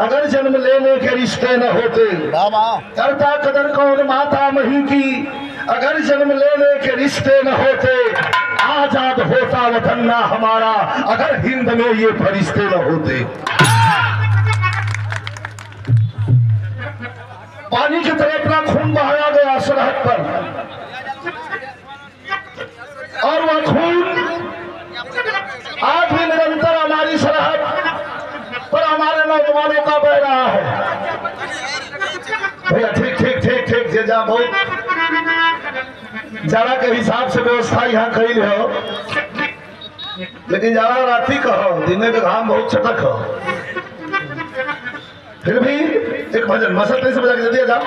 अगर जन्म लेने के रिश्ते न होते, करता कदर कौन माता मही की। अगर जन्म लेने के रिश्ते न होते, आजाद होता वतन ना हमारा। अगर हिंद में ये फरिश्ते न होते। पानी की तरह अपना खून बहाया गया सरहद पर, और वह खून आज भी निरंतर हमारी सरहद पर हमारे नौजवानों का बह रहा है। भैया ठीक ठीक ठीक ठीक जे जा बहुत जाड़ा के हिसाब से व्यवस्था यहाँ कही हो, लेकिन जाड़ा राती कहो, दिन के घाम बहुत चटक हो। फिर भी एक भजन मसत नहीं से बजा के दे दिया जाओ।